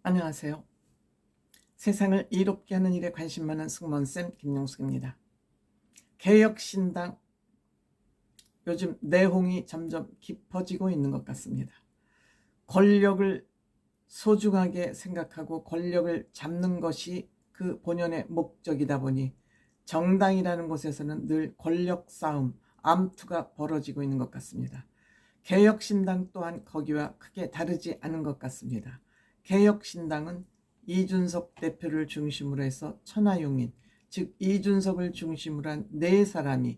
안녕하세요. 세상을 이롭게 하는 일에 관심 많은 승무원쌤 김용숙입니다. 개혁신당, 요즘 내홍이 점점 깊어지고 있는 것 같습니다. 권력을 소중하게 생각하고 권력을 잡는 것이 그 본연의 목적이다 보니 정당이라는 곳에서는 늘 권력 싸움, 암투가 벌어지고 있는 것 같습니다. 개혁신당 또한 거기와 크게 다르지 않은 것 같습니다. 개혁신당은 이준석 대표를 중심으로 해서 천하용인, 즉 이준석을 중심으로 한 네 사람이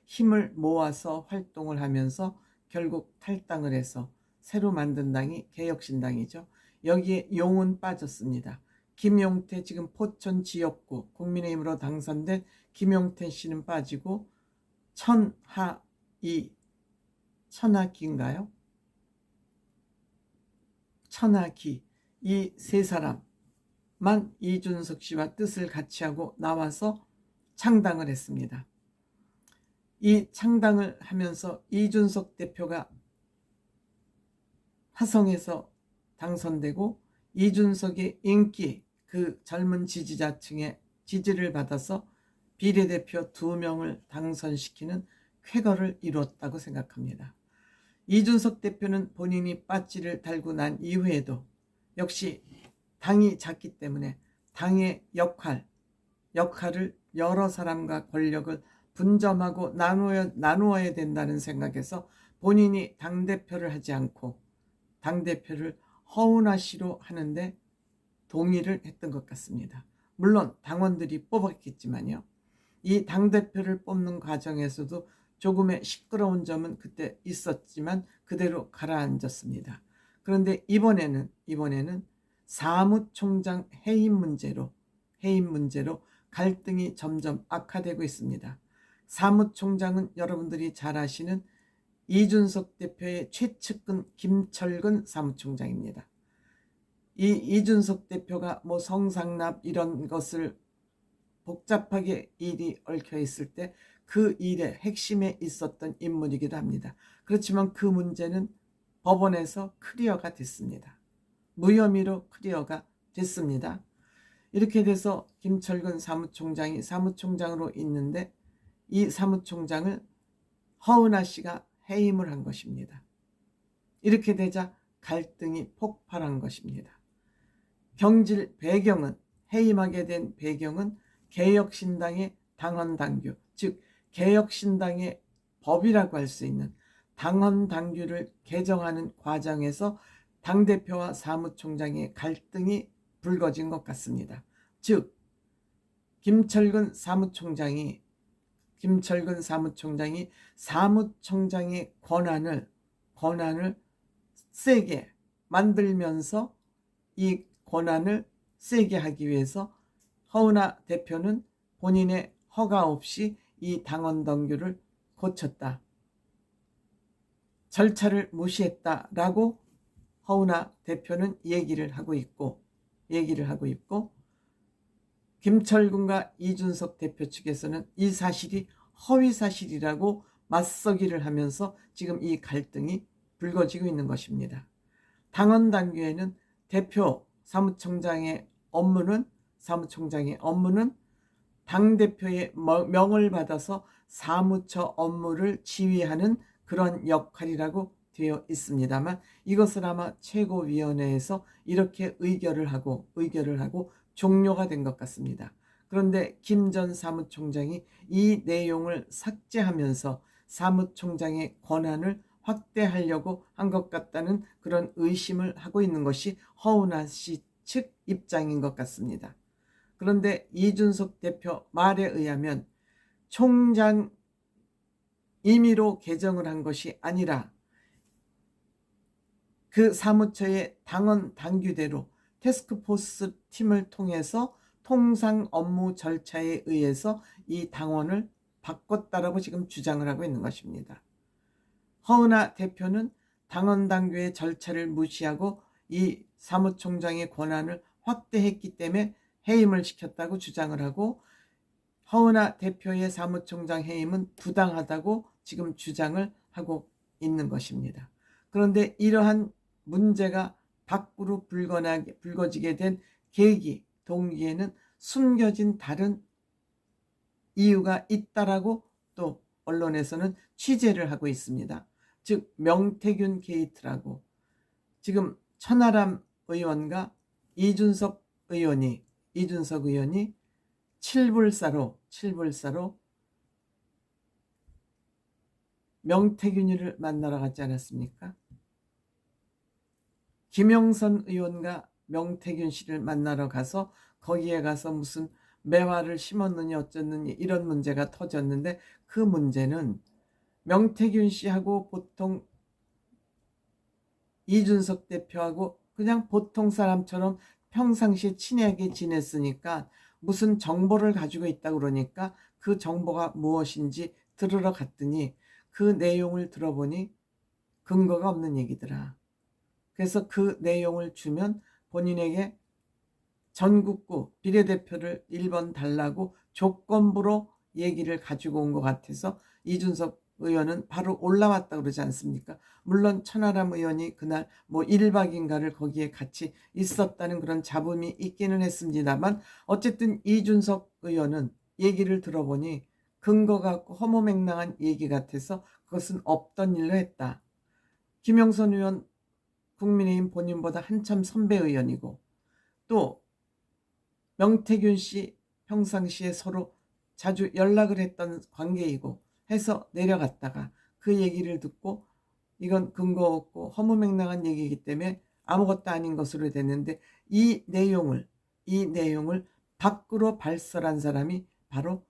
힘을 모아서 활동을 하면서 결국 탈당을 해서 새로 만든 당이 개혁신당이죠. 여기에 용은 빠졌습니다. 김용태, 지금 포천 지역구 국민의힘으로 당선된 김용태 씨는 빠지고 천하기인가요? 천하기, 이 세 사람만 이준석 씨와 뜻을 같이 하고 나와서 창당을 했습니다. 이 창당을 하면서 이준석 대표가 화성에서 당선되고 이준석의 인기, 그 젊은 지지자층의 지지를 받아서 비례대표 2명을 당선시키는 쾌거를 이뤘다고 생각합니다. 이준석 대표는 본인이 빠지를 달고 난 이후에도 역시 당이 작기 때문에 당의 역할을 여러 사람과 권력을 분점하고 나누어야 된다는 생각에서 본인이 당대표를 하지 않고 당대표를 허은하 씨로 하는데 동의를 했던 것 같습니다. 물론 당원들이 뽑았겠지만요. 이 당대표를 뽑는 과정에서도 조금의 시끄러운 점은 그때 있었지만 그대로 가라앉았습니다. 그런데 이번에는 사무총장 해임 문제로 갈등이 점점 악화되고 있습니다. 사무총장은 여러분들이 잘 아시는 이준석 대표의 최측근 김철근 사무총장입니다. 이 이준석 대표가 뭐 성상납 이런 것을 복잡하게 일이 얽혀 있을 때 그 일의 핵심에 있었던 인물이기도 합니다. 그렇지만 그 문제는 법원에서 클리어가 됐습니다. 무혐의로 클리어가 됐습니다. 이렇게 돼서 김철근 사무총장이 사무총장으로 있는데 이 사무총장을 허은하 씨가 해임을 한 것입니다. 이렇게 되자 갈등이 폭발한 것입니다. 해임하게 된 배경은 개혁신당의 당헌당규, 즉 개혁신당의 법이라고 할 수 있는 당헌당규를 개정하는 과정에서 당대표와 사무총장의 갈등이 불거진 것 같습니다. 즉 김철근 사무총장이 사무총장의 권한을 세게 만들면서 이 권한을 세게 하기 위해서 허은하 대표는 본인의 허가 없이 이 당헌당규를 고쳤다, 절차를 무시했다라고 허은하 대표는 얘기를 하고 있고 김철근과 이준석 대표 측에서는 이 사실이 허위 사실이라고 맞서기를 하면서 지금 이 갈등이 불거지고 있는 것입니다. 당헌당규에는 사무총장의 업무는 당대표의 명을 받아서 사무처 업무를 지휘하는 그런 역할이라고 되어 있습니다만 이것을 아마 최고위원회에서 이렇게 의결을 하고 종료가 된 것 같습니다. 그런데 김 전 사무총장이 이 내용을 삭제하면서 사무총장의 권한을 확대하려고 한 것 같다는 그런 의심을 하고 있는 것이 허은하 씨 측 입장인 것 같습니다. 그런데 이준석 대표 말에 의하면 총장 임의로 개정을 한 것이 아니라 그 사무처의 당헌 당규대로 태스크포스 팀을 통해서 통상 업무 절차에 의해서 이 당원을 바꿨다라고 지금 주장을 하고 있는 것입니다. 허은하 대표는 당헌 당규의 절차를 무시하고 이 사무총장의 권한을 확대했기 때문에 해임을 시켰다고 주장을 하고 허은하 대표의 사무총장 해임은 부당하다고 지금 주장을 하고 있는 것입니다. 그런데 이러한 문제가 밖으로 불거지게 된 계기, 동기에는 숨겨진 다른 이유가 있다라고 또 언론에서는 취재를 하고 있습니다. 즉 명태균 게이트라고 지금 천하람 의원과 이준석 의원이 칠불사로 명태균이를 만나러 갔지 않았습니까? 김영선 의원과 명태균 씨를 만나러 가서 거기에 가서 무슨 매화를 심었느니 어쩌느니 이런 문제가 터졌는데, 그 문제는 명태균 씨하고 보통 이준석 대표하고 그냥 보통 사람처럼 평상시에 친하게 지냈으니까 무슨 정보를 가지고 있다 그러니까 그 정보가 무엇인지 들으러 갔더니 그 내용을 들어보니 근거가 없는 얘기더라. 그래서 그 내용을 주면 본인에게 전국구 비례대표를 1번 달라고 조건부로 얘기를 가지고 온 것 같아서 이준석 의원은 바로 올라왔다 그러지 않습니까? 물론 천하람 의원이 그날 뭐 1박인가를 거기에 같이 있었다는 그런 잡음이 있기는 했습니다만, 어쨌든 이준석 의원은 얘기를 들어보니 근거가 없고 허무맹랑한 얘기 같아서 그것은 없던 일로 했다. 김영선 의원 국민의힘 본인보다 한참 선배 의원이고, 또 명태균 씨 평상시에 서로 자주 연락을 했던 관계이고 해서 내려갔다가 그 얘기를 듣고 이건 근거 없고 허무맹랑한 얘기이기 때문에 아무것도 아닌 것으로 됐는데, 이 내용을 밖으로 발설한 사람이 바로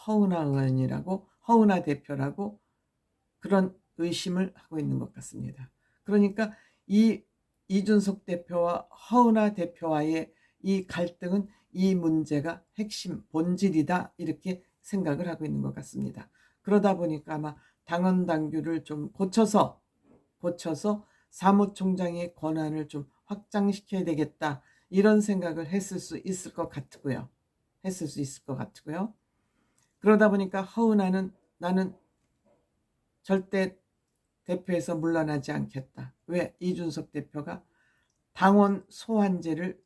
허은하 의원이라고, 허은하 대표라고 그런 의심을 하고 있는 것 같습니다. 그러니까 이 이준석 대표와 허은하 대표와의 이 갈등은 이 문제가 핵심 본질이다, 이렇게 생각을 하고 있는 것 같습니다. 그러다 보니까 아마 당헌 당규를 좀 고쳐서 사무총장의 권한을 좀 확장시켜야 되겠다, 이런 생각을 했을 수 있을 것 같고요. 그러다 보니까 허은하는 나는 절대 대표에서 물러나지 않겠다. 왜? 이준석 대표가 당원 소환제를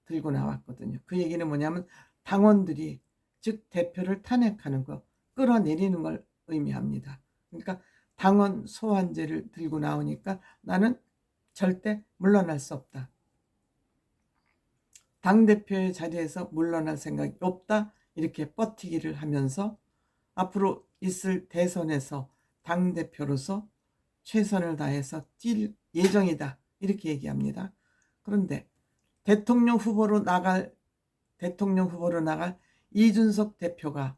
들고 나왔거든요. 그 얘기는 뭐냐면 당원들이, 즉 대표를 탄핵하는 거, 끌어내리는 걸 의미합니다. 그러니까 당원 소환제를 들고 나오니까 나는 절대 물러날 수 없다. 당대표의 자리에서 물러날 생각이 없다, 이렇게 뻗티기를 하면서 앞으로 있을 대선에서 당대표로서 최선을 다해서 뛸 예정이다, 이렇게 얘기합니다. 그런데 대통령 후보로 나갈 이준석 대표가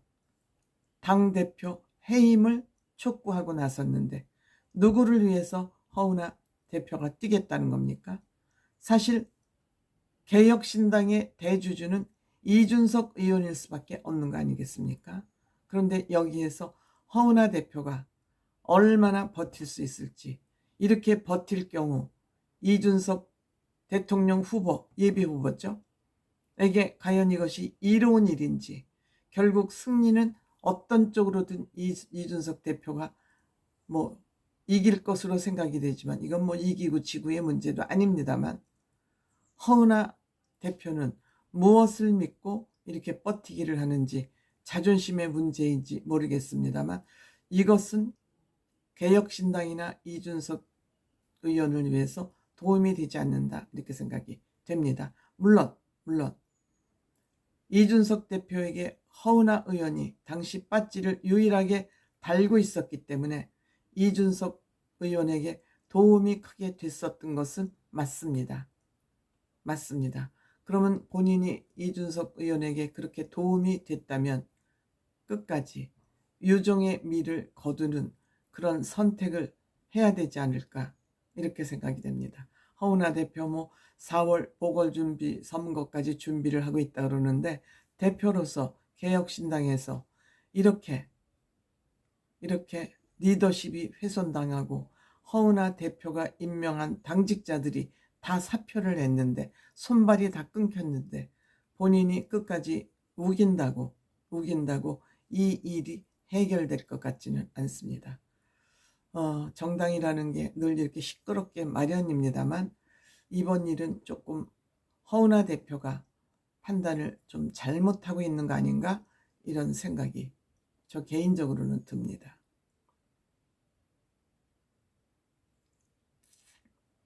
당대표 해임을 촉구하고 나섰는데 누구를 위해서 허은하 대표가 뛰겠다는 겁니까? 사실 개혁신당의 대주주는 이준석 의원일 수밖에 없는 거 아니겠습니까? 그런데 여기에서 허은하 대표가 얼마나 버틸 수 있을지, 이렇게 버틸 경우 이준석 대통령 후보, 예비 후보죠, 에게 과연 이것이 이로운 일인지, 결국 승리는 어떤 쪽으로든 이준석 대표가 뭐 이길 것으로 생각이 되지만, 이건 뭐 이기고 지구의 문제도 아닙니다만, 허은하 대표는 무엇을 믿고 이렇게 버티기를 하는지, 자존심의 문제인지 모르겠습니다만 이것은 개혁신당이나 이준석 의원을 위해서 도움이 되지 않는다, 이렇게 생각이 됩니다. 물론 이준석 대표에게 허은하 의원이 당시 배지를 유일하게 달고 있었기 때문에 이준석 의원에게 도움이 크게 됐었던 것은 맞습니다. 그러면 본인이 이준석 의원에게 그렇게 도움이 됐다면 끝까지 유종의 미를 거두는 그런 선택을 해야 되지 않을까, 이렇게 생각이 됩니다. 허은하 대표 뭐 4월 보궐준비 선거까지 준비를 하고 있다 그러는데, 대표로서 개혁신당에서 이렇게 리더십이 훼손당하고 허은하 대표가 임명한 당직자들이 다 사표를 냈는데, 손발이 다 끊겼는데 본인이 끝까지 우긴다고 이 일이 해결될 것 같지는 않습니다. 정당이라는 게 늘 이렇게 시끄럽게 마련입니다만 이번 일은 조금 허은하 대표가 판단을 좀 잘못하고 있는 거 아닌가 이런 생각이 저 개인적으로는 듭니다.